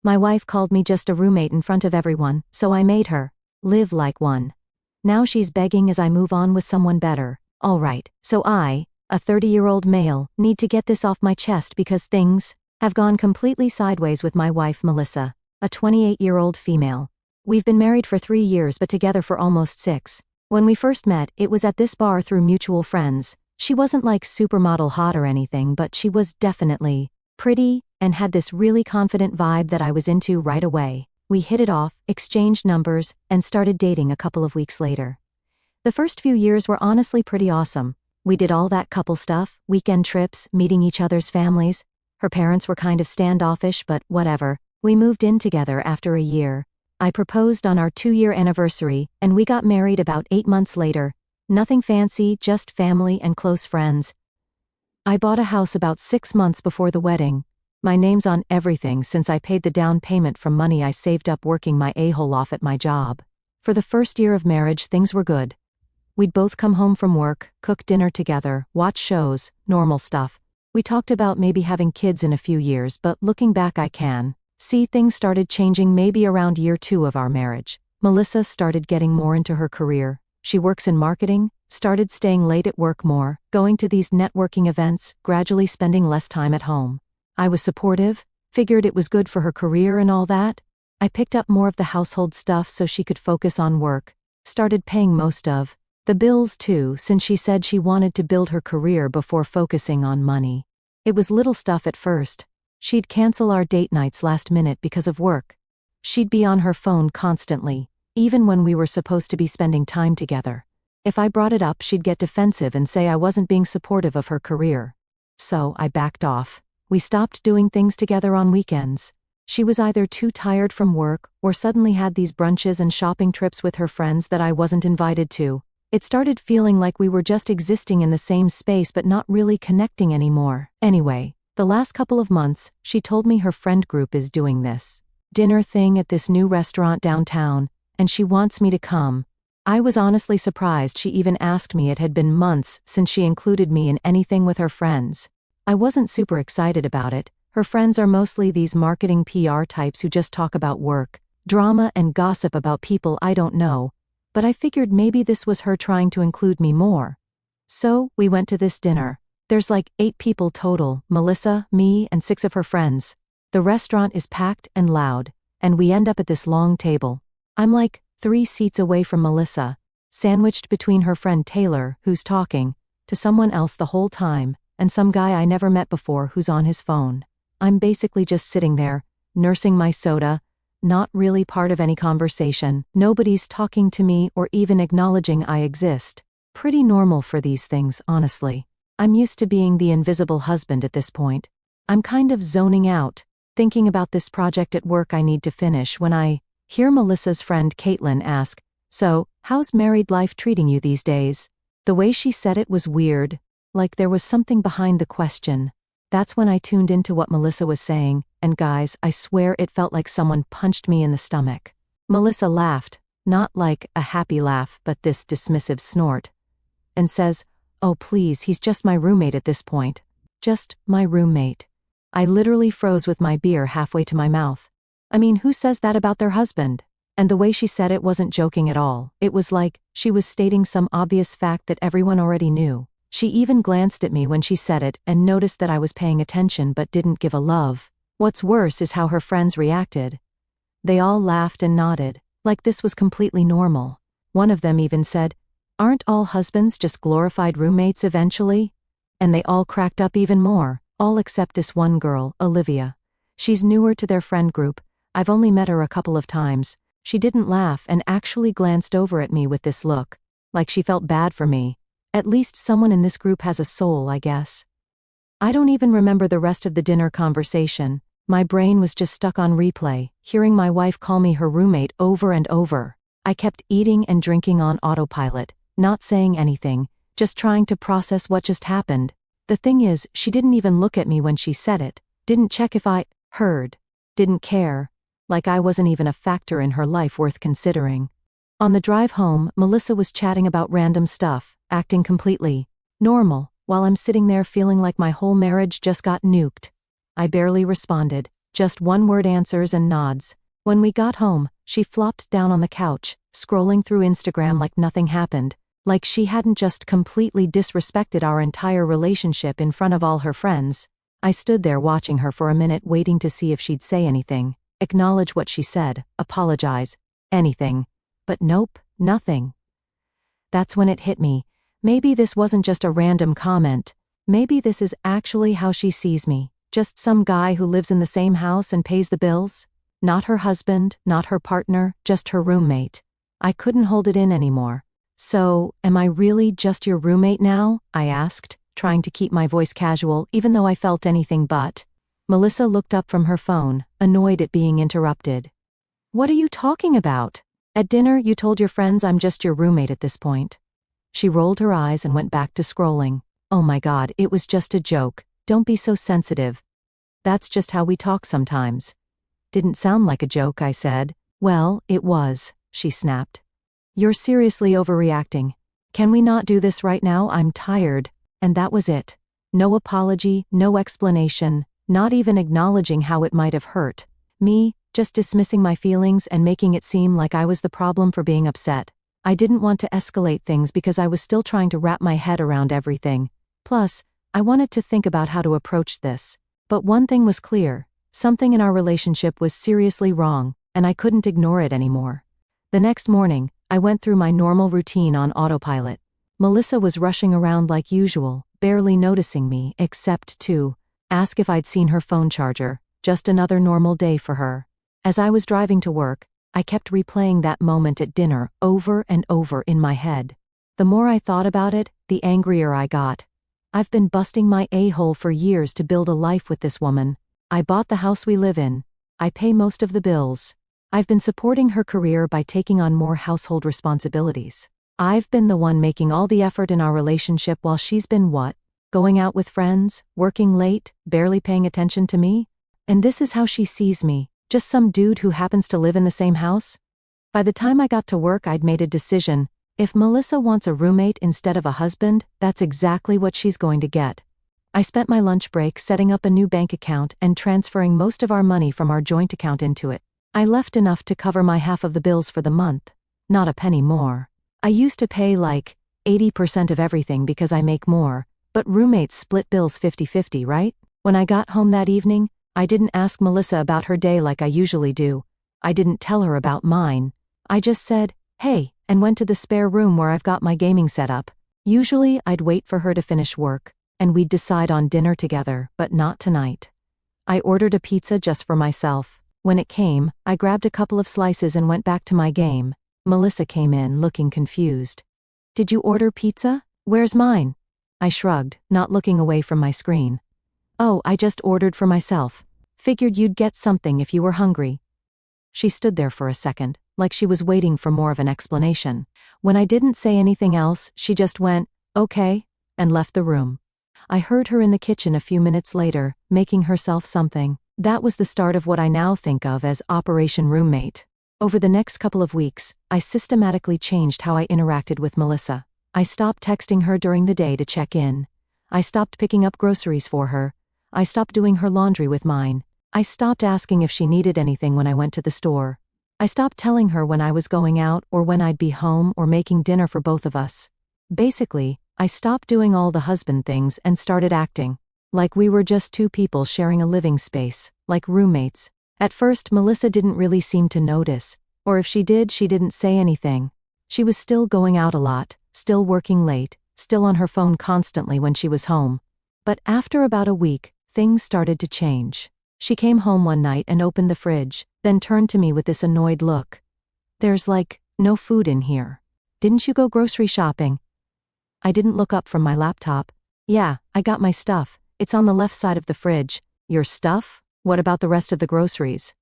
My wife called me just a roommate in front of everyone, so I made her live like one. Now she's begging as I move on with someone better. Alright, so I, a 30-year-old male, need to get this off my chest because things have gone completely sideways with my wife Melissa, a 28-year-old female. We've been married for 3 years but together for almost 6. When we first met, it was at this bar through mutual friends. She wasn't like supermodel hot or anything, but she was definitely pretty and had this really confident vibe that I was into right away. We hit it off, exchanged numbers, and started dating a couple of weeks later. The first few years were honestly pretty awesome. We did all that couple stuff, weekend trips, meeting each other's families. Her parents were kind of standoffish, but whatever. We moved in together after a year. I proposed on our 2-year anniversary, and we got married about 8 months later. Nothing fancy, just family and close friends. I bought a house about 6 months before the wedding. My name's on everything since I paid the down payment from money I saved up working my a-hole off at my job. For the first year of marriage, things were good. We'd both come home from work, cook dinner together, watch shows, normal stuff. We talked about maybe having kids in a few years, but looking back I can see things started changing maybe around year 2 of our marriage. Melissa started getting more into her career. She works in marketing, started staying late at work more, going to these networking events, gradually spending less time at home. I was supportive, figured it was good for her career and all that. I picked up more of the household stuff so she could focus on work, started paying most of the bills too, since she said she wanted to build her career before focusing on money. It was little stuff at first. She'd cancel our date nights last minute because of work. She'd be on her phone constantly, even when we were supposed to be spending time together. If I brought it up, she'd get defensive and say I wasn't being supportive of her career. So I backed off. We stopped doing things together on weekends. She was either too tired from work or suddenly had these brunches and shopping trips with her friends that I wasn't invited to. It started feeling like we were just existing in the same space but not really connecting anymore. Anyway, the last couple of months, she told me her friend group is doing this dinner thing at this new restaurant downtown, and she wants me to come. I was honestly surprised she even asked me. It had been months since she included me in anything with her friends. I wasn't super excited about it. Her friends are mostly these marketing PR types who just talk about work, drama and gossip about people I don't know, but I figured maybe this was her trying to include me more. So, we went to this dinner. There's like 8 people total, Melissa, me, and 6 of her friends. The restaurant is packed and loud, and we end up at this long table. I'm like 3 seats away from Melissa, sandwiched between her friend Taylor, who's talking to someone else the whole time, and some guy I never met before who's on his phone. I'm basically just sitting there, nursing my soda, not really part of any conversation. Nobody's talking to me or even acknowledging I exist. Pretty normal for these things, honestly. I'm used to being the invisible husband at this point. I'm kind of zoning out, thinking about this project at work I need to finish when I hear Melissa's friend Caitlin ask, "So, how's married life treating you these days?" The way she said it was weird, like there was something behind the question. That's when I tuned into what Melissa was saying, and guys, I swear it felt like someone punched me in the stomach. Melissa laughed, not like a happy laugh but this dismissive snort, and says, "Oh please, he's just my roommate at this point. Just my roommate." I literally froze with my beer halfway to my mouth. I mean, who says that about their husband? And the way she said it wasn't joking at all. It was like she was stating some obvious fact that everyone already knew. She even glanced at me when she said it and noticed that I was paying attention but didn't give a love. What's worse is how her friends reacted. They all laughed and nodded, like this was completely normal. One of them even said, "Aren't all husbands just glorified roommates eventually?" And they all cracked up even more, all except this one girl, Olivia. She's newer to their friend group. I've only met her a couple of times. She didn't laugh and actually glanced over at me with this look, like she felt bad for me. At least someone in this group has a soul, I guess. I don't even remember the rest of the dinner conversation. My brain was just stuck on replay, hearing my wife call me her roommate over and over. I kept eating and drinking on autopilot, not saying anything, just trying to process what just happened. The thing is, she didn't even look at me when she said it, didn't check if I heard, didn't care, like I wasn't even a factor in her life worth considering. On the drive home, Melissa was chatting about random stuff, acting completely normal, while I'm sitting there feeling like my whole marriage just got nuked. I barely responded, Just one-word answers and nods. When we got home, she flopped down on the couch, scrolling through Instagram like nothing happened, like she hadn't just completely disrespected our entire relationship in front of all her friends. I stood there watching her for a minute, waiting to see if she'd say anything, acknowledge what she said, apologize, anything. But nope, nothing. That's when it hit me. Maybe this wasn't just a random comment. Maybe this is actually how she sees me. Just some guy who lives in the same house and pays the bills? Not her husband, not her partner, just her roommate. I couldn't hold it in anymore. So, am I really just your roommate now? I asked, trying to keep my voice casual even though I felt anything but. Melissa looked up from her phone, annoyed at being interrupted. What are you talking about? At dinner you told your friends I'm just your roommate at this point. She rolled her eyes and went back to scrolling. Oh my God, it was just a joke. Don't be so sensitive. That's just how we talk sometimes. Didn't sound like a joke, I said. Well, it was, she snapped. You're seriously overreacting. Can we not do this right now? I'm tired. And that was it. No apology, no explanation, not even acknowledging how it might have hurt. Me, just dismissing my feelings and making it seem like I was the problem for being upset. I didn't want to escalate things because I was still trying to wrap my head around everything. Plus, I wanted to think about how to approach this. But one thing was clear. Something in our relationship was seriously wrong, and I couldn't ignore it anymore. The next morning, I went through my normal routine on autopilot. Melissa was rushing around like usual, barely noticing me except to ask if I'd seen her phone charger. Just another normal day for her. As I was driving to work, I kept replaying that moment at dinner over and over in my head. The more I thought about it, the angrier I got. I've been busting my a-hole for years to build a life with this woman. I bought the house we live in. I pay most of the bills. I've been supporting her career by taking on more household responsibilities. I've been the one making all the effort in our relationship while she's been what? Going out with friends, working late, barely paying attention to me? And this is how she sees me, just some dude who happens to live in the same house? By the time I got to work, I'd made a decision. If Melissa wants a roommate instead of a husband, that's exactly what she's going to get. I spent my lunch break setting up a new bank account and transferring most of our money from our joint account into it. I left enough to cover my half of the bills for the month. Not a penny more. I used to pay like 80% of everything because I make more, but roommates split bills 50-50, right? When I got home that evening, I didn't ask Melissa about her day like I usually do. I didn't tell her about mine. I just said, hey, and went to the spare room where I've got my gaming set up. Usually I'd wait for her to finish work, and we'd decide on dinner together, but not tonight. I ordered a pizza just for myself. When it came, I grabbed a couple of slices and went back to my game. Melissa came in looking confused. Did you order pizza? Where's mine? I shrugged, not looking away from my screen. Oh, I just ordered for myself. Figured you'd get something if you were hungry. She stood there for a second, like she was waiting for more of an explanation. When I didn't say anything else, she just went, okay, and left the room. I heard her in the kitchen a few minutes later, making herself something. That was the start of what I now think of as Operation Roommate. Over the next couple of weeks, I systematically changed how I interacted with Melissa. I stopped texting her during the day to check in. I stopped picking up groceries for her. I stopped doing her laundry with mine. I stopped asking if she needed anything when I went to the store. I stopped telling her when I was going out or when I'd be home or making dinner for both of us. Basically, I stopped doing all the husband things and started acting like we were just two people sharing a living space, like roommates. At first, Melissa didn't really seem to notice, or if she did, she didn't say anything. She was still going out a lot, still working late, still on her phone constantly when she was home. But after about a week, things started to change. She came home one night and opened the fridge, then turned to me with this annoyed look. There's like, no food in here. Didn't you go grocery shopping? I didn't look up from my laptop. Yeah, I got my stuff. It's on the left side of the fridge. Your stuff? What about the rest of the groceries?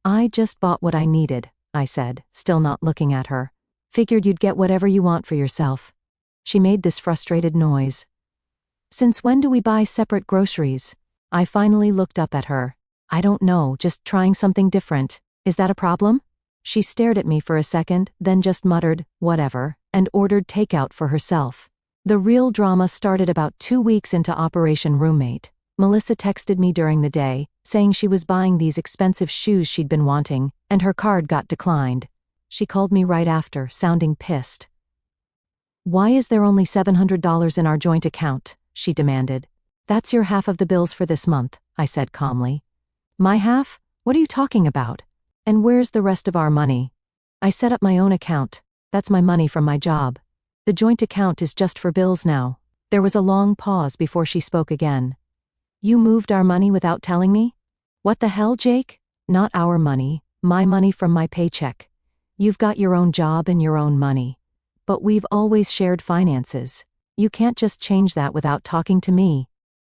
I just bought what I needed, I said, still not looking at her. Figured you'd get whatever you want for yourself. She made this frustrated noise. Since when do we buy separate groceries? I finally looked up at her. I don't know, just trying something different. Is that a problem? She stared at me for a second, then just muttered, whatever, and ordered takeout for herself. The real drama started about 2 weeks into Operation Roommate. Melissa texted me during the day, saying she was buying these expensive shoes she'd been wanting, and her card got declined. She called me right after, sounding pissed. "Why is there only $700 in our joint account?" she demanded. "That's your half of the bills for this month," I said calmly. "My half? What are you talking about? And where's the rest of our money?" "I set up my own account. That's my money from my job. The joint account is just for bills now." There was a long pause before she spoke again. "You moved our money without telling me?" "What the hell, Jake? Not our money, my money from my paycheck. You've got your own job and your own money. But we've always shared finances. You can't just change that without talking to me."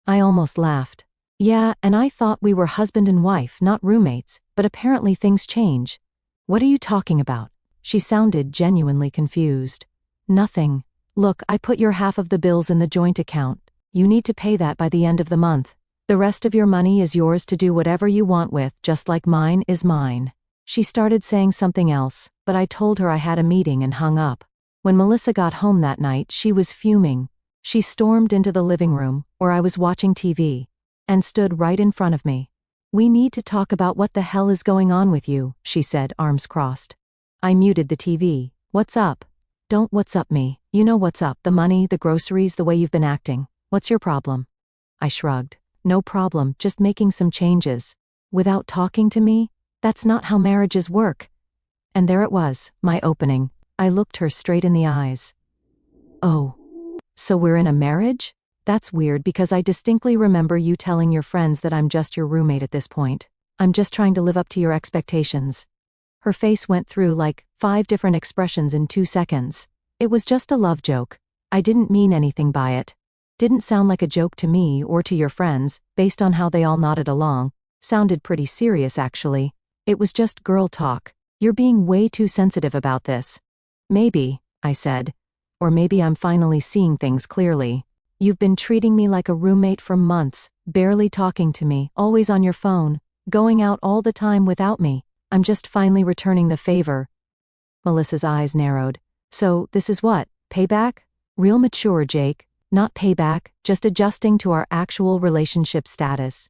I almost laughed. "Yeah, and I thought we were husband and wife, not roommates, but apparently things change." "What are you talking about?" She sounded genuinely confused. "Nothing. Look, I put your half of the bills in the joint account. You need to pay that by the end of the month. The rest of your money is yours to do whatever you want with, just like mine is mine." She started saying something else, but I told her I had a meeting and hung up. When Melissa got home that night, she was fuming. She stormed into the living room, where I was watching TV, and stood right in front of me. "We need to talk about what the hell is going on with you," she said, arms crossed. I muted the TV. "What's up?" "Don't what's up me. You know what's up, the money, the groceries, the way you've been acting. What's your problem?" I shrugged. "No problem, just making some changes." "Without talking to me? That's not how marriages work." And there it was, my opening. I looked her straight in the eyes. "Oh. So we're in a marriage? That's weird because I distinctly remember you telling your friends that I'm just your roommate at this point. I'm just trying to live up to your expectations." Her face went through like 5 different expressions in 2 seconds. "It was just a love joke. I didn't mean anything by it." Didn't sound like a joke to me or to your friends, based on how they all nodded along. Sounded pretty serious actually. "It was just girl talk. You're being way too sensitive about this." "Maybe," I said. "Or maybe I'm finally seeing things clearly. You've been treating me like a roommate for months, barely talking to me, always on your phone, going out all the time without me. I'm just finally returning the favor." Melissa's eyes narrowed. "So, this is what? Payback?" "Real mature, Jake. Not payback, just adjusting to our actual relationship status.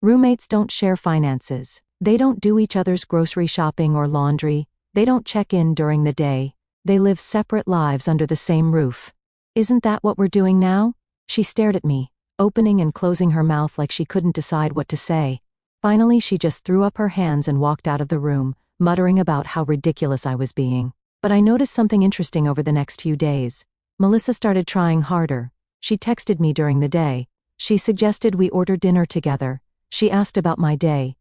Roommates don't share finances. They don't do each other's grocery shopping or laundry. They don't check in during the day. They live separate lives under the same roof. Isn't that what we're doing now?" She stared at me, opening and closing her mouth like she couldn't decide what to say. Finally, she just threw up her hands and walked out of the room, muttering about how ridiculous I was being. But I noticed something interesting over the next few days. Melissa started trying harder. She texted me during the day. She suggested we order dinner together. She asked about my day.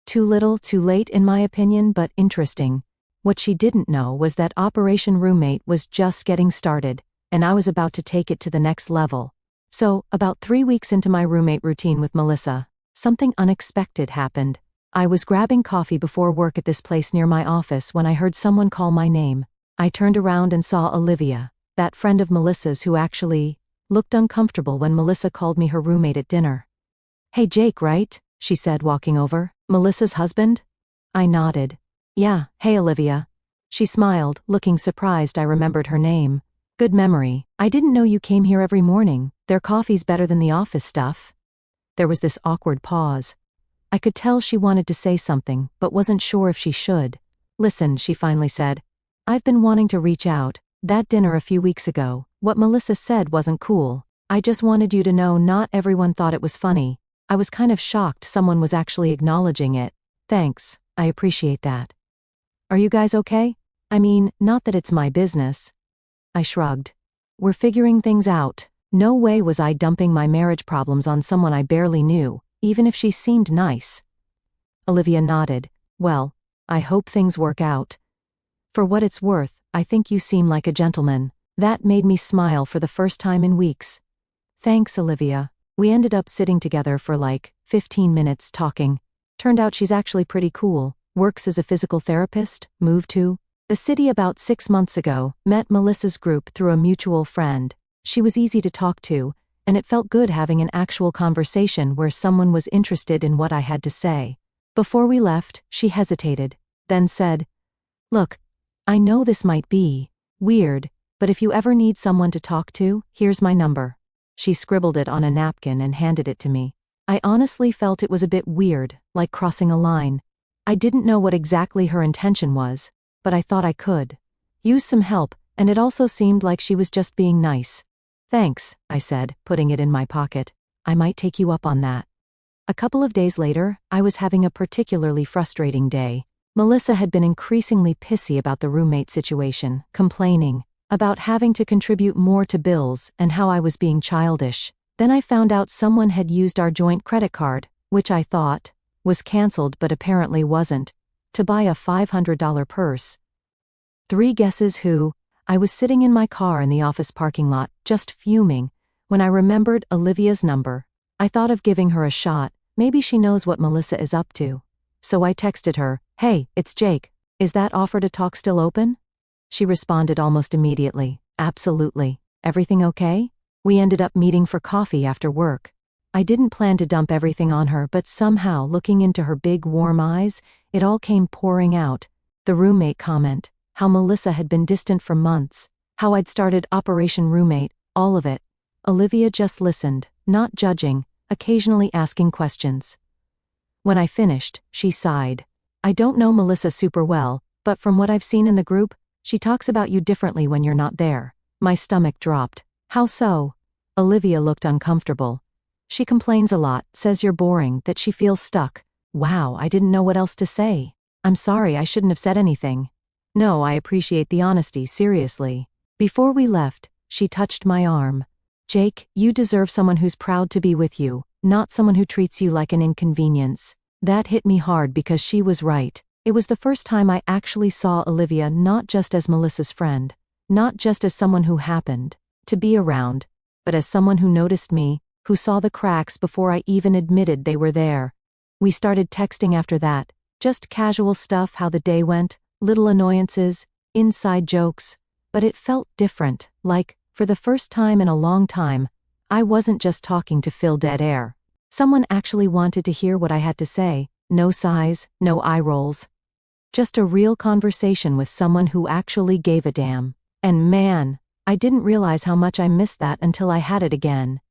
Too little, too late in my opinion, but interesting. What she didn't know was that Operation Roommate was just getting started, and I was about to take it to the next level. So, about 3 weeks into my roommate routine with Melissa, something unexpected happened. I was grabbing coffee before work at this place near my office when I heard someone call my name. I turned around and saw Olivia, that friend of Melissa's who actually looked uncomfortable when Melissa called me her roommate at dinner. "Hey Jake, right?" she said, walking over. "Melissa's husband?" I nodded. "Yeah, hey Olivia." She smiled, looking surprised I remembered her name. "Good memory. I didn't know you came here every morning. Their coffee's better than the office stuff." There was this awkward pause. I could tell she wanted to say something, but wasn't sure if she should. "Listen," she finally said. "I've been wanting to reach out. That dinner a few weeks ago, what Melissa said wasn't cool. I just wanted you to know not everyone thought it was funny. I was kind of shocked someone was actually acknowledging it. Thanks, I appreciate that." "Are you guys okay? I mean, not that it's my business." I shrugged. "We're figuring things out." No way was I dumping my marriage problems on someone I barely knew, even if she seemed nice. Olivia nodded. "Well, I hope things work out. For what it's worth, I think you seem like a gentleman." That made me smile for the first time in weeks. "Thanks, Olivia." We ended up sitting together for like 15 minutes talking. Turned out she's actually pretty cool. Works as a physical therapist, moved to the city about 6 months ago, met Melissa's group through a mutual friend. She was easy to talk to, and it felt good having an actual conversation where someone was interested in what I had to say. Before we left, she hesitated, then said, "Look, I know this might be weird, but if you ever need someone to talk to, here's my number." She scribbled it on a napkin and handed it to me. I honestly felt it was a bit weird, like crossing a line. I didn't know what exactly her intention was, but I thought I could use some help, and it also seemed like she was just being nice. Thanks, I said, putting it in my pocket. I might take you up on that. A couple of days later, I was having a particularly frustrating day. Melissa had been increasingly pissy about the roommate situation, complaining about having to contribute more to bills and how I was being childish. Then I found out someone had used our joint credit card, which I thought was canceled but apparently wasn't, to buy a $500 purse. 3 guesses who? I was sitting in my car in the office parking lot, just fuming, when I remembered Olivia's number. I thought of giving her a shot. Maybe she knows what Melissa is up to. So I texted her, "Hey, it's Jake. Is that offer to talk still open?" She responded almost immediately, "Absolutely. Everything okay?" We ended up meeting for coffee after work. I didn't plan to dump everything on her, but somehow, looking into her big warm eyes, it all came pouring out. The roommate comment, how Melissa had been distant for months, how I'd started Operation Roommate, all of it. Olivia just listened, not judging, occasionally asking questions. When I finished, she sighed. "I don't know Melissa super well, but from what I've seen in the group, she talks about you differently when you're not there." My stomach dropped. "How so?" Olivia looked uncomfortable. "She complains a lot, says you're boring, that she feels stuck." Wow, I didn't know what else to say. "I'm sorry, I shouldn't have said anything." "No, I appreciate the honesty, seriously." Before we left, she touched my arm. "Jake, you deserve someone who's proud to be with you, not someone who treats you like an inconvenience." That hit me hard because she was right. It was the first time I actually saw Olivia not just as Melissa's friend, not just as someone who happened to be around, but as someone who noticed me, who saw the cracks before I even admitted they were there. We started texting after that, just casual stuff, how the day went, little annoyances, inside jokes, but it felt different, like, for the first time in a long time, I wasn't just talking to fill dead air. Someone actually wanted to hear what I had to say, no sighs, no eye rolls. Just a real conversation with someone who actually gave a damn. And man, I didn't realize how much I missed that until I had it again.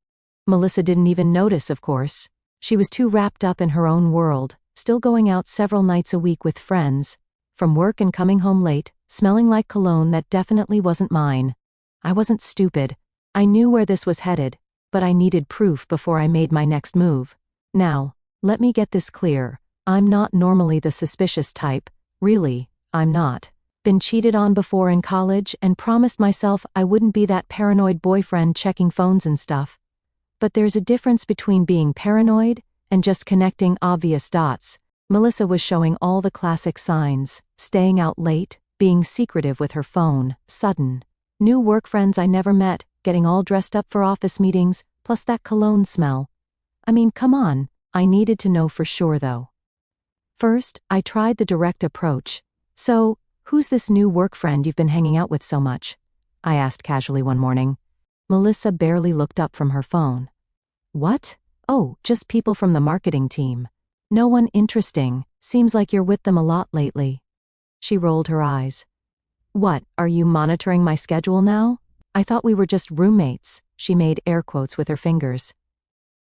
Melissa didn't even notice, of course. She was too wrapped up in her own world, still going out several nights a week with friends, from work and coming home late, smelling like cologne that definitely wasn't mine. I wasn't stupid. I knew where this was headed, but I needed proof before I made my next move. Now, let me get this clear. I'm not normally the suspicious type. Really, I'm not. Been cheated on before in college and promised myself I wouldn't be that paranoid boyfriend checking phones and stuff. But there's a difference between being paranoid and just connecting obvious dots. Melissa was showing all the classic signs, staying out late, being secretive with her phone, sudden. New work friends I never met, getting all dressed up for office meetings, plus that cologne smell. I mean, come on, I needed to know for sure though. First, I tried the direct approach. "So, who's this new work friend you've been hanging out with so much?" I asked casually one morning. Melissa barely looked up from her phone. "What? Oh, just people from the marketing team. No one interesting. Seems like you're with them a lot lately." She rolled her eyes. "What, are you monitoring my schedule now? I thought we were just roommates." She made air quotes with her fingers.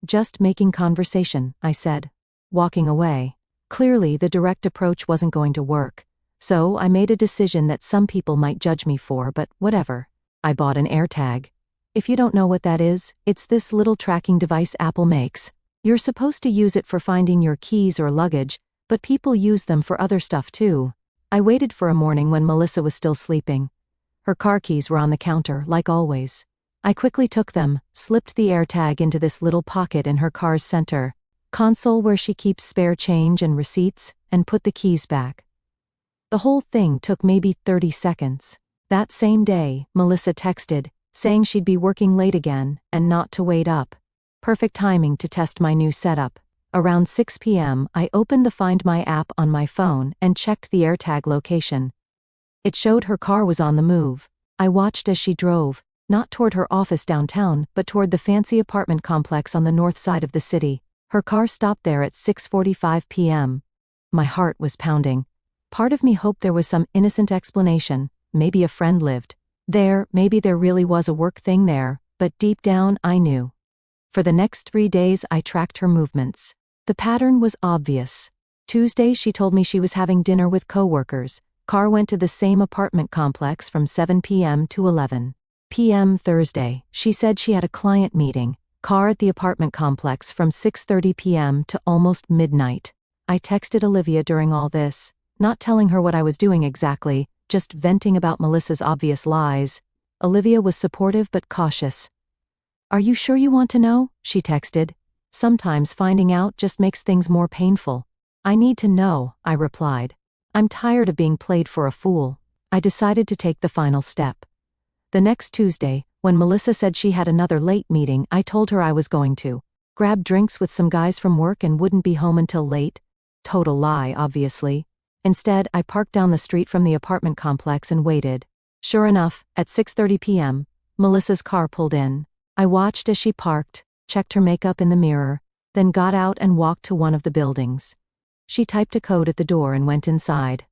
"Just making conversation," I said, walking away. Clearly, the direct approach wasn't going to work. So I made a decision that some people might judge me for, but whatever. I bought an AirTag. If you don't know what that is, it's this little tracking device Apple makes. You're supposed to use it for finding your keys or luggage, but people use them for other stuff too. I waited for a morning when Melissa was still sleeping. Her car keys were on the counter, like always. I quickly took them, slipped the AirTag into this little pocket in her car's center console where she keeps spare change and receipts, and put the keys back. The whole thing took maybe 30 seconds. That same day, Melissa texted, saying she'd be working late again, and not to wait up. Perfect timing to test my new setup. Around 6 p.m., I opened the Find My app on my phone and checked the AirTag location. It showed her car was on the move. I watched as she drove, not toward her office downtown, but toward the fancy apartment complex on the north side of the city. Her car stopped there at 6:45 p.m. My heart was pounding. Part of me hoped there was some innocent explanation, maybe a friend lived there, maybe there really was a work thing there, but deep down I knew For the next 3 days, I tracked her movements. The pattern was obvious. Tuesday, she told me she was having dinner with coworkers. Car went to the same apartment complex from 7 p.m. to 11 p.m. Thursday, she said she had a client meeting. Car at the apartment complex from 6:30 p.m. to almost midnight. I texted Olivia during all this, not telling her what I was doing exactly, just venting about Melissa's obvious lies. Olivia was supportive but cautious. "Are you sure you want to know?" she texted. "Sometimes finding out just makes things more painful." "I need to know," I replied. "I'm tired of being played for a fool." I decided to take the final step. The next Tuesday, when Melissa said she had another late meeting, I told her I was going to grab drinks with some guys from work and wouldn't be home until late. Total lie, obviously. Instead, I parked down the street from the apartment complex and waited. Sure enough, at 6:30 p.m., Melissa's car pulled in. I watched as she parked, checked her makeup in the mirror, then got out and walked to one of the buildings. She typed a code at the door and went inside.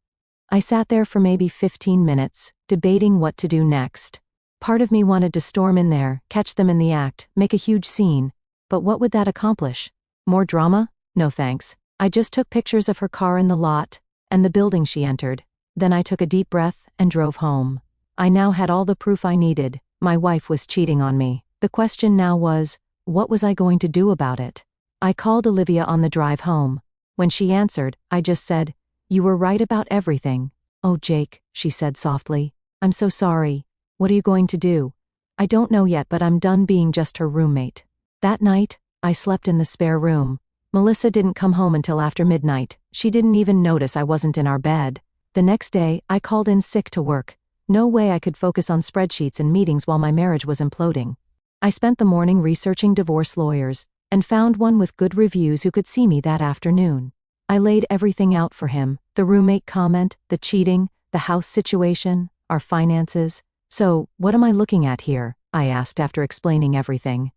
I sat there for maybe 15 minutes, debating what to do next. Part of me wanted to storm in there, catch them in the act, make a huge scene. But what would that accomplish? More drama? No thanks. I just took pictures of her car in the lot, and the building she entered. Then I took a deep breath and drove home. I now had all the proof I needed. My wife was cheating on me. The question now was, what was I going to do about it? I called Olivia on the drive home. When she answered, I just said, "You were right about everything." "Oh, Jake," she said softly. "I'm so sorry. What are you going to do?" "I don't know yet, but I'm done being just her roommate." That night, I slept in the spare room. Melissa didn't come home until after midnight. She didn't even notice I wasn't in our bed. The next day, I called in sick to work. No way I could focus on spreadsheets and meetings while my marriage was imploding. I spent the morning researching divorce lawyers, and found one with good reviews who could see me that afternoon. I laid everything out for him, the roommate comment, the cheating, the house situation, our finances. "So, what am I looking at here?" I asked after explaining everything.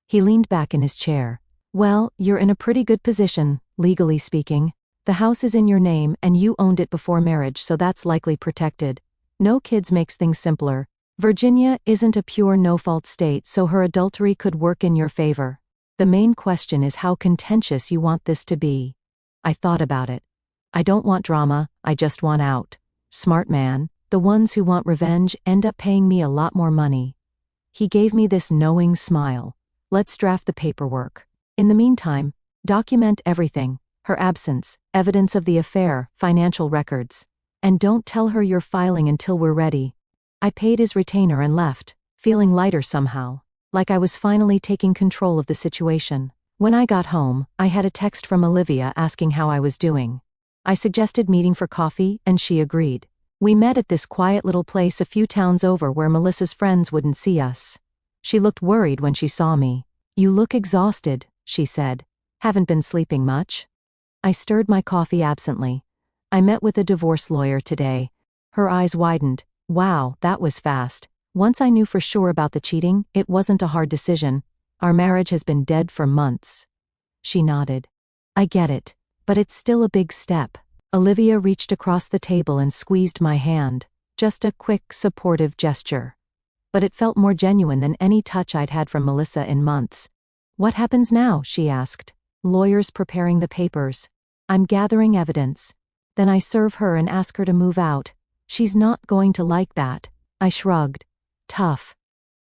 He leaned back in his chair. "Well, you're in a pretty good position, legally speaking. The house is in your name and you owned it before marriage, so that's likely protected. No kids makes things simpler. Virginia isn't a pure no-fault state, so her adultery could work in your favor. The main question is how contentious you want this to be." I thought about it. "I don't want drama, I just want out." Smart man. The ones who want revenge end up paying me a lot more money. He gave me this knowing smile. "Let's draft the paperwork. In the meantime, document everything, her absence, evidence of the affair, financial records. And don't tell her you're filing until we're ready." I paid his retainer and left, feeling lighter somehow, like I was finally taking control of the situation. When I got home, I had a text from Olivia asking how I was doing. I suggested meeting for coffee, and she agreed. We met at this quiet little place a few towns over where Melissa's friends wouldn't see us. She looked worried when she saw me. "You look exhausted," she said. "Haven't been sleeping much?" I stirred my coffee absently. "I met with a divorce lawyer today." Her eyes widened. "Wow, that was fast." Once I knew for sure about the cheating, it wasn't a hard decision. Our marriage has been dead for months. She nodded. "I get it. But it's still a big step." Olivia reached across the table and squeezed my hand. Just a quick, supportive gesture. But it felt more genuine than any touch I'd had from Melissa in months. "What happens now?" she asked. "Lawyers preparing the papers. I'm gathering evidence. Then I serve her and ask her to move out. She's not going to like that." I shrugged. Tough.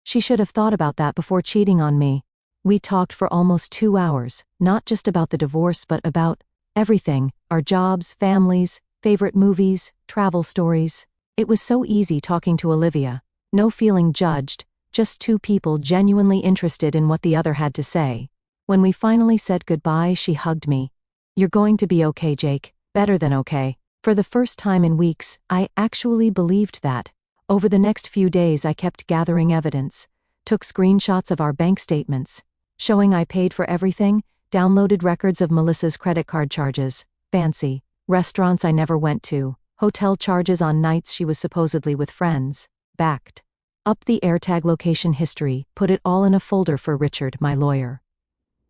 She should have thought about that before cheating on me. We talked for almost 2 hours, not just about the divorce but about everything, our jobs, families, favorite movies, travel stories. It was so easy talking to Olivia. No feeling judged, just two people genuinely interested in what the other had to say. When we finally said goodbye, she hugged me. "You're going to be okay, Jake. Better than okay." For the first time in weeks, I actually believed that. Over the next few days I kept gathering evidence, took screenshots of our bank statements, showing I paid for everything, downloaded records of Melissa's credit card charges, fancy, restaurants I never went to, hotel charges on nights she was supposedly with friends, backed up the AirTag location history, put it all in a folder for Richard, my lawyer.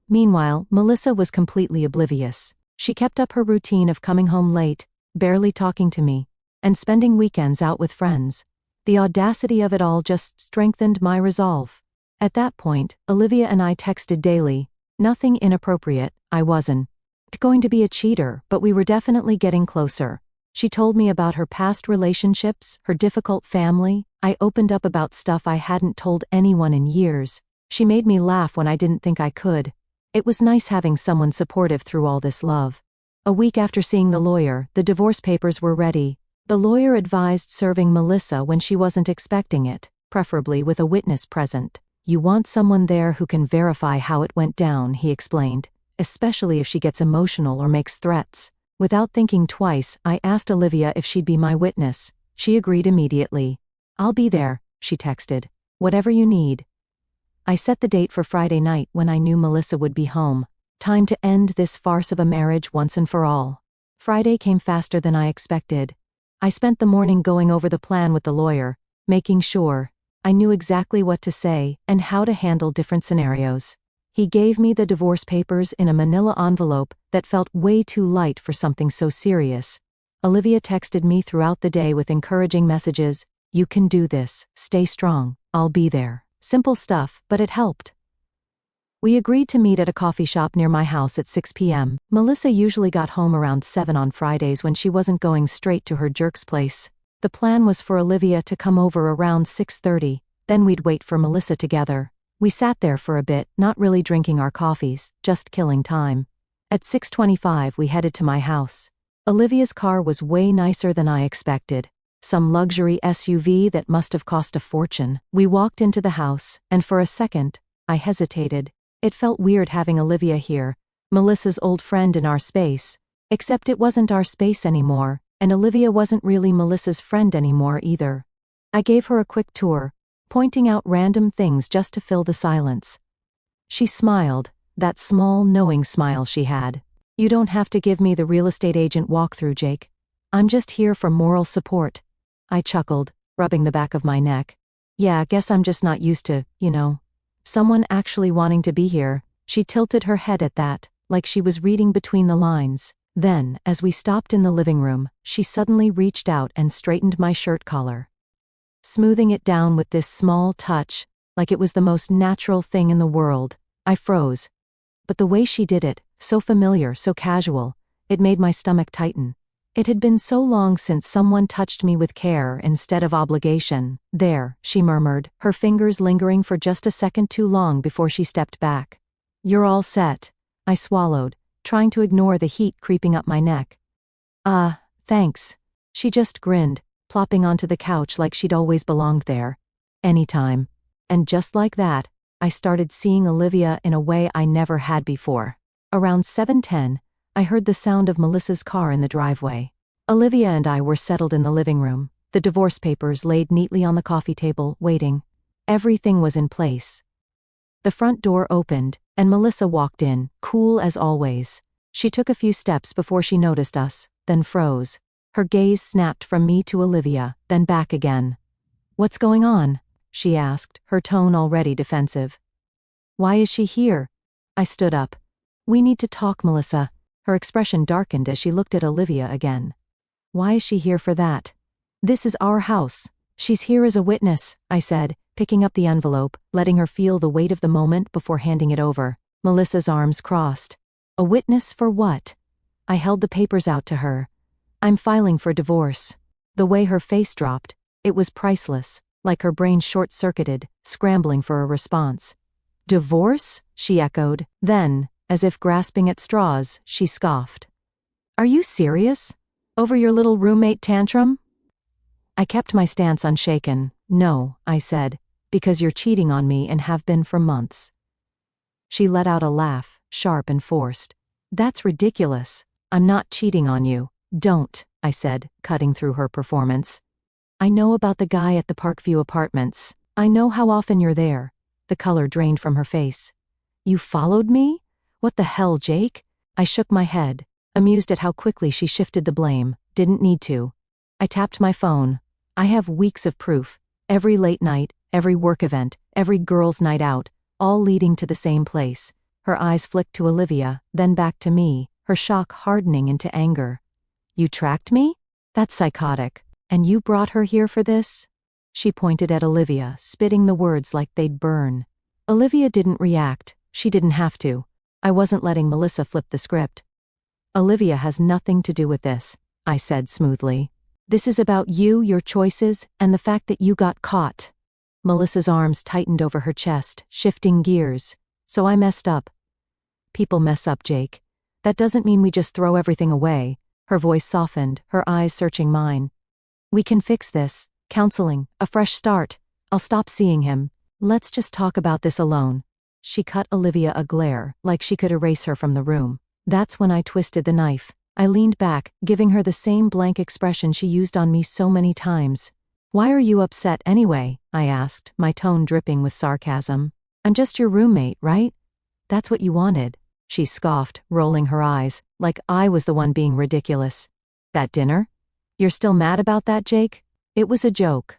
Meanwhile, Melissa was completely oblivious. She kept up her routine of coming home late, barely talking to me, and spending weekends out with friends. The audacity of it all just strengthened my resolve. At that point, Olivia and I texted daily. Nothing inappropriate, I wasn't going to be a cheater, but we were definitely getting closer. She told me about her past relationships, her difficult family. I opened up about stuff I hadn't told anyone in years. She made me laugh when I didn't think I could. It was nice having someone supportive through all this love. A week after seeing the lawyer, the divorce papers were ready. The lawyer advised serving Melissa when she wasn't expecting it, preferably with a witness present. You want someone there who can verify how it went down, he explained, especially if she gets emotional or makes threats. Without thinking twice, I asked Olivia if she'd be my witness. She agreed immediately. I'll be there, she texted. Whatever you need. I set the date for Friday night when I knew Melissa would be home. Time to end this farce of a marriage once and for all. Friday came faster than I expected. I spent the morning going over the plan with the lawyer, making sure I knew exactly what to say and how to handle different scenarios. He gave me the divorce papers in a manila envelope that felt way too light for something so serious. Olivia texted me throughout the day with encouraging messages. You can do this, stay strong, I'll be there. Simple stuff, but it helped. We agreed to meet at a coffee shop near my house at 6 p.m. Melissa usually got home around 7 on Fridays when she wasn't going straight to her jerk's place. The plan was for Olivia to come over around 6:30, then we'd wait for Melissa together. We sat there for a bit, not really drinking our coffees, just killing time. At 6:25 we headed to my house. Olivia's car was way nicer than I expected. Some luxury SUV that must have cost a fortune. We walked into the house, and for a second, I hesitated. It felt weird having Olivia here, Melissa's old friend in our space. Except it wasn't our space anymore, and Olivia wasn't really Melissa's friend anymore either. I gave her a quick tour, pointing out random things just to fill the silence. She smiled, that small, knowing smile she had. You don't have to give me the real estate agent walkthrough, Jake. I'm just here for moral support. I chuckled, rubbing the back of my neck. Yeah, guess I'm just not used to, someone actually wanting to be here. She tilted her head at that, like she was reading between the lines. Then, as we stopped in the living room, she suddenly reached out and straightened my shirt collar, smoothing it down with this small touch, like it was the most natural thing in the world. I froze. But the way she did it, so familiar, so casual, it made my stomach tighten. It had been so long since someone touched me with care instead of obligation. There, she murmured, her fingers lingering for just a second too long before she stepped back. You're all set. I swallowed, trying to ignore the heat creeping up my neck. Thanks. She just grinned, plopping onto the couch like she'd always belonged there. Anytime. And just like that, I started seeing Olivia in a way I never had before. Around 7:10, I heard the sound of Melissa's car in the driveway. Olivia and I were settled in the living room, the divorce papers laid neatly on the coffee table, waiting. Everything was in place. The front door opened, and Melissa walked in, cool as always. She took a few steps before she noticed us, then froze. Her gaze snapped from me to Olivia, then back again. What's going on? She asked, her tone already defensive. Why is she here? I stood up. We need to talk, Melissa. Her expression darkened as she looked at Olivia again. Why is she here for that? This is our house. She's here as a witness, I said, picking up the envelope, letting her feel the weight of the moment before handing it over. Melissa's arms crossed. A witness for what? I held the papers out to her. I'm filing for divorce. The way her face dropped, it was priceless, like her brain short-circuited, scrambling for a response. Divorce? She echoed. Then, as if grasping at straws, she scoffed. Are you serious? Over your little roommate tantrum? I kept my stance unshaken. No, I said, because you're cheating on me and have been for months. She let out a laugh, sharp and forced. That's ridiculous. I'm not cheating on you. Don't, I said, cutting through her performance. I know about the guy at the Parkview Apartments. I know how often you're there. The color drained from her face. You followed me? What the hell, Jake? I shook my head, amused at how quickly she shifted the blame. Didn't need to. I tapped my phone. I have weeks of proof. Every late night, every work event, every girls' night out, all leading to the same place. Her eyes flicked to Olivia, then back to me, her shock hardening into anger. You tracked me? That's psychotic. And you brought her here for this? She pointed at Olivia, spitting the words like they'd burn. Olivia didn't react. She didn't have to. I wasn't letting Melissa flip the script. Olivia has nothing to do with this, I said smoothly. This is about you, your choices, and the fact that you got caught. Melissa's arms tightened over her chest, shifting gears. So I messed up. People mess up, Jake. That doesn't mean we just throw everything away. Her voice softened, her eyes searching mine. We can fix this. Counseling, a fresh start. I'll stop seeing him. Let's just talk about this alone. She cut Olivia a glare, like she could erase her from the room. That's when I twisted the knife. I leaned back, giving her the same blank expression she used on me so many times. Why are you upset anyway? I asked, my tone dripping with sarcasm. I'm just your roommate, right? That's what you wanted. She scoffed, rolling her eyes, like I was the one being ridiculous. That dinner? You're still mad about that, Jake? It was a joke.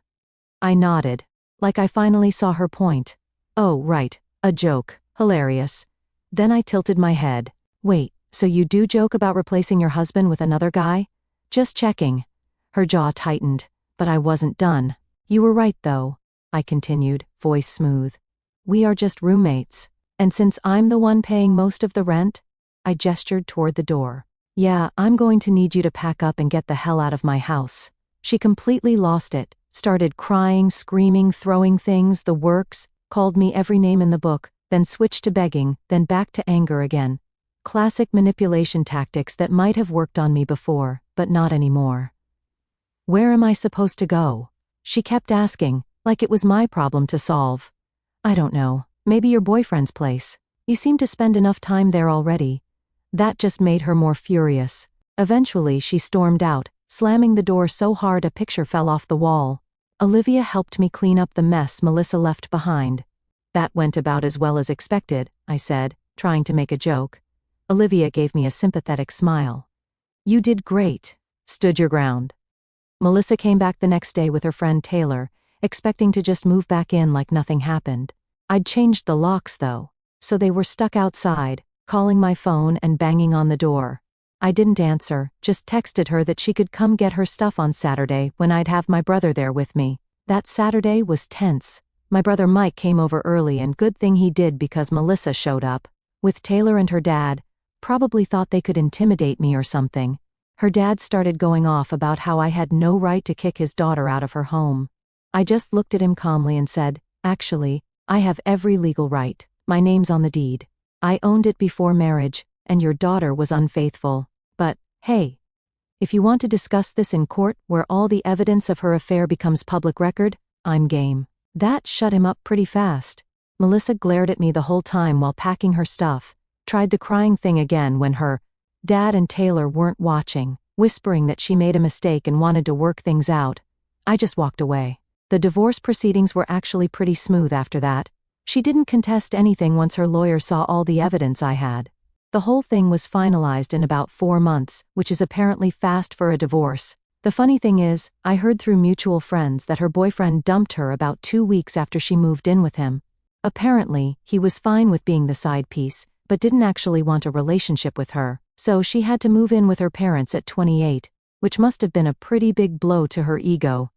I nodded, like I finally saw her point. Oh, right, a joke. Hilarious. Then I tilted my head. Wait, so you do joke about replacing your husband with another guy? Just checking. Her jaw tightened, but I wasn't done. You were right, though, I continued, voice smooth. We are just roommates. And since I'm the one paying most of the rent, I gestured toward the door. Yeah, I'm going to need you to pack up and get the hell out of my house. She completely lost it, started crying, screaming, throwing things, the works, called me every name in the book, then switched to begging, then back to anger again. Classic manipulation tactics that might have worked on me before, but not anymore. Where am I supposed to go? She kept asking, like it was my problem to solve. I don't know, maybe your boyfriend's place. You seem to spend enough time there already. That just made her more furious. Eventually she stormed out, slamming the door so hard a picture fell off the wall. Olivia helped me clean up the mess Melissa left behind. That went about as well as expected, I said, trying to make a joke. Olivia gave me a sympathetic smile. You did great. Stood your ground. Melissa came back the next day with her friend Taylor, expecting to just move back in like nothing happened. I'd changed the locks though, so they were stuck outside, calling my phone and banging on the door. I didn't answer, just texted her that she could come get her stuff on Saturday when I'd have my brother there with me. That Saturday was tense. My brother Mike came over early, and good thing he did because Melissa showed up. With Taylor and her dad, probably thought they could intimidate me or something. Her dad started going off about how I had no right to kick his daughter out of her home. I just looked at him calmly and said, actually, I have every legal right. My name's on the deed. I owned it before marriage, and your daughter was unfaithful. But, hey, if you want to discuss this in court where all the evidence of her affair becomes public record, I'm game. That shut him up pretty fast. Melissa glared at me the whole time while packing her stuff, tried the crying thing again when her dad and Taylor weren't watching, whispering that she made a mistake and wanted to work things out. I just walked away. The divorce proceedings were actually pretty smooth after that. She didn't contest anything once her lawyer saw all the evidence I had. The whole thing was finalized in about 4 months, which is apparently fast for a divorce. The funny thing is, I heard through mutual friends that her boyfriend dumped her about 2 weeks after she moved in with him. Apparently, he was fine with being the side piece, but didn't actually want a relationship with her, so she had to move in with her parents at 28, which must have been a pretty big blow to her ego.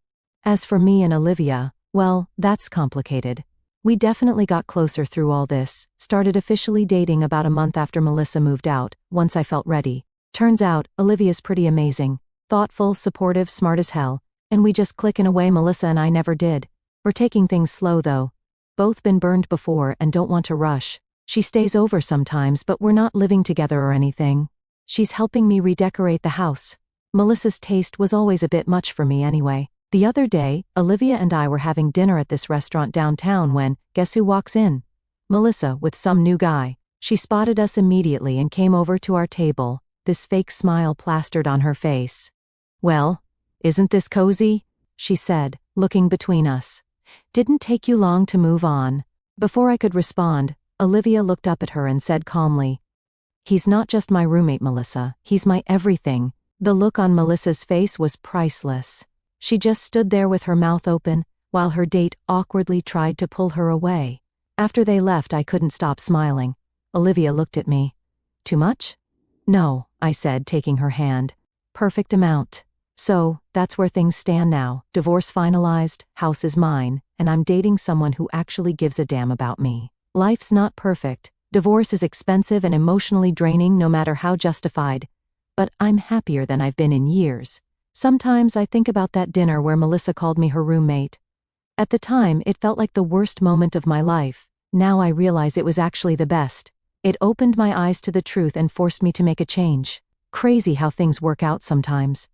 As for me and Olivia, well, that's complicated. We definitely got closer through all this, started officially dating about a month after Melissa moved out, once I felt ready. Turns out, Olivia's pretty amazing, thoughtful, supportive, smart as hell, and we just click in a way Melissa and I never did. We're taking things slow though. Both been burned before and don't want to rush. She stays over sometimes, but we're not living together or anything. She's helping me redecorate the house. Melissa's taste was always a bit much for me anyway. The other day, Olivia and I were having dinner at this restaurant downtown when, guess who walks in? Melissa with some new guy. She spotted us immediately and came over to our table, this fake smile plastered on her face. Well, isn't this cozy? She said, looking between us. Didn't take you long to move on. Before I could respond, Olivia looked up at her and said calmly, He's not just my roommate, Melissa, he's my everything. The look on Melissa's face was priceless. She just stood there with her mouth open, while her date awkwardly tried to pull her away. After they left, I couldn't stop smiling. Olivia looked at me. Too much? No, I said, taking her hand. Perfect amount. So, that's where things stand now. Divorce finalized, house is mine, and I'm dating someone who actually gives a damn about me. Life's not perfect. Divorce is expensive and emotionally draining no matter how justified. But I'm happier than I've been in years. Sometimes I think about that dinner where Melissa called me her roommate. At the time, it felt like the worst moment of my life. Now I realize it was actually the best. It opened my eyes to the truth and forced me to make a change. Crazy how things work out sometimes.